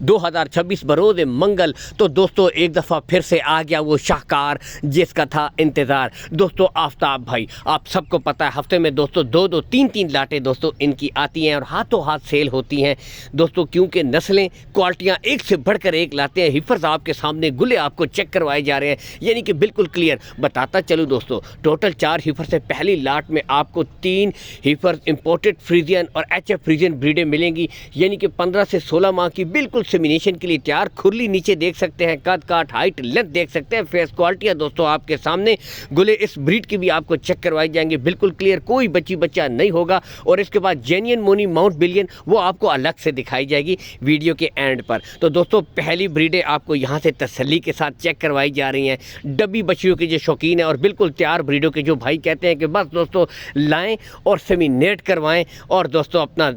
2026 بروز منگل۔ تو دوستوں ایک دفعہ پھر سے آ گیا وہ شاہکار جس کا تھا انتظار، دوستوں آفتاب بھائی۔ آپ سب کو پتہ ہے ہفتے میں دوستوں دو تین لاٹیں دوستوں ان کی آتی ہیں اور ہاتھوں ہاتھ سیل ہوتی ہیں دوستوں، کیونکہ نسلیں کوالٹیاں ایک سے بڑھ کر ایک لاتے ہیں۔ ہیفرز آپ کے سامنے، گلے آپ کو چیک کروائے جا رہے ہیں، یعنی کہ بالکل کلیئر بتاتا چلوں دوستوں۔ ٹوٹل 4 ہیفر سے پہلی لاٹ میں آپ کو 3 ہیفر امپورٹڈ فریزین اور ایچ ایف فریزین بریڈیں ملیں گی، یعنی کہ 15 سے 16 ماہ کی، بالکل سیمینیشن کے لیے تیار۔ کھرلی نیچے دیکھ سکتے ہیں، قد کاٹ ہائٹ لینتھ دیکھ سکتے ہیں، فیس کوالٹیاں دوستوں آپ کے سامنے۔ گلے اس بریڈ کی بھی آپ کو چیک کروائی جائیں گے، بالکل کلیئر، کوئی بچہ نہیں ہوگا۔ اور اس کے بعد جینین مونی ماؤنٹ بلین وہ آپ کو الگ سے دکھائی جائے گی ویڈیو کے اینڈ پر۔ تو دوستوں پہلی بریڈیں آپ کو یہاں سے تسلی کے ساتھ چیک کروائی جا رہی ہیں۔ ڈبی بچیوں کے جو شوقین ہیں اور بالکل تیار بریڈوں کے جو بھائی کہتے ہیں کہ بس دوستوں لائیں اور سیمینیٹ کروائیں اور دوستوں اپنا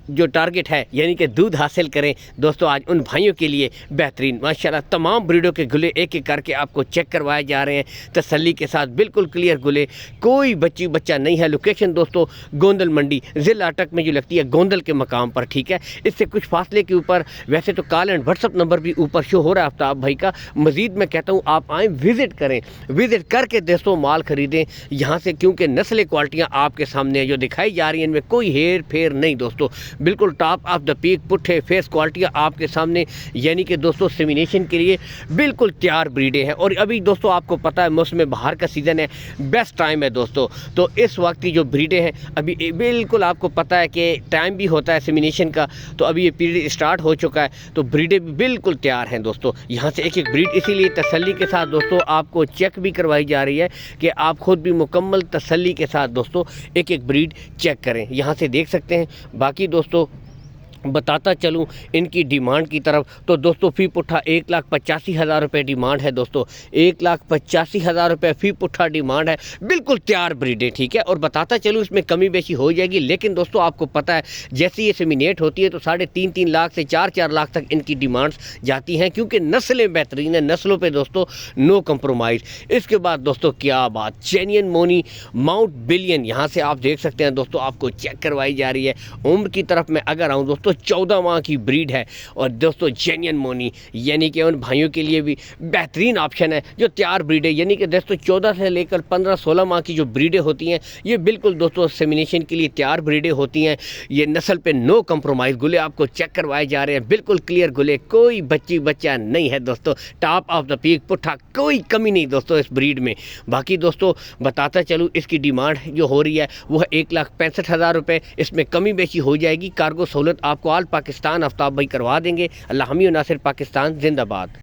جو ٹارگٹ ہے یعنی کہ دودھ حاصل کریں، دوستوں آج ان بھائیوں کے لیے بہترین ماشاءاللہ تمام بریڈوں کے گلے ایک ایک کر کے آپ کو چیک کروائے جا رہے ہیں تسلی کے ساتھ، بالکل کلیئر گلے، کوئی بچہ نہیں ہے۔ لوکیشن دوستوں گوندل منڈی ضلع اٹک میں جو لگتی ہے گوندل کے مقام پر، ٹھیک ہے، اس سے کچھ فاصلے کے اوپر۔ ویسے تو call and what's app number بھی اوپر شو ہو رہا ہے آفتاب بھائی کا۔ مزید میں کہتا ہوں آپ آئیں، وزٹ کریں، وزٹ کر کے دوستوں مال خریدیں یہاں سے، کیونکہ نسل کوالٹیاں آپ کے سامنے جو دکھائی جا رہی ہیں ان میں کوئی ہیر پھیر نہیں دوستوں، بالکل ٹاپ آف دا پیک پٹھے فیس کوالٹیاں آپ کے سامنے، یعنی کہ دوستوں سیمینیشن کے لیے بالکل تیار بریڈیں ہیں۔ اور ابھی دوستوں آپ کو پتہ ہے موسم بہار کا سیزن ہے، بیسٹ ٹائم ہے دوستوں۔ تو اس وقت کی جو بریڈیں ہیں ابھی بالکل آپ کو پتہ ہے کہ ٹائم بھی ہوتا ہے سیمینیشن کا، تو ابھی یہ پیریڈ اسٹارٹ ہو چکا ہے، تو بریڈیں بھی بالکل تیار ہیں دوستوں۔ یہاں سے ایک ایک بریڈ اسی لیے تسلی کے ساتھ دوستوں آپ کو چیک بھی کروائی جا رہی ہے کہ آپ خود بھی مکمل تسلی کے ساتھ دوستوں ایک ایک بریڈ چیک کریں۔ یہاں سے دیکھ سکتے ہیں۔ باقی دوستوں بتاتا چلوں ان کی ڈیمانڈ کی طرف، تو دوستوں فی پٹھا 1,85,000 روپے ڈیمانڈ ہے دوستوں، 1,85,000 روپے فی پٹھا ڈیمانڈ ہے، بالکل تیار بریڈیں، ٹھیک ہے۔ اور بتاتا چلوں اس میں کمی بیشی ہو جائے گی، لیکن دوستوں آپ کو پتہ ہے جیسے یہ سیمینیٹ ہوتی ہے تو 3.5 لاکھ سے 4 لاکھ تک ان کی ڈیمانڈز جاتی ہیں، کیونکہ نسلیں بہترین ہیں، نسلوں پہ دوستوں نو کمپرومائز۔ اس کے بعد دوستوں کیا بات، جینین مونی ماؤنٹ بلین، یہاں سے آپ دیکھ سکتے ہیں دوستوں آپ کو چیک کروائی جا رہی ہے۔ عمر کی طرف میں اگر آؤں دوستوں 14 ماہ کی بریڈ ہے، اور دوستوں جینین مونی یعنی کہ ان بھائیوں کے لیے بھی بہترین آپشن ہے جو تیار بریڈ ہے، یعنی کہ دوستوں 14 سے لے کر 15-16 ماہ کی جو بریڈیں ہوتی ہیں یہ بالکل دوستوں سیمینیشن کے لیے تیار بریڈیں ہوتی ہیں۔ یہ نسل پہ نو کمپرومائز، گلے آپ کو چیک کروائے جا رہے ہیں، بالکل کلیئر گلے، کوئی بچہ نہیں ہے دوستوں، ٹاپ آف دا پیک پٹھا، کوئی کمی نہیں دوستوں اس بریڈ میں۔ باقی دوستوں بتاتا چلوں اس کی ڈیمانڈ جو ہو رہی ہے وہ ہے 1,65,000 روپے، اس میں کمی بیشی ہو جائے گی۔ کارگو سہولت آپ کو آل پاکستان آفتاب بھائی کروا دیں گے۔ اللہ حامی و ناصر پاکستان زندہ باد۔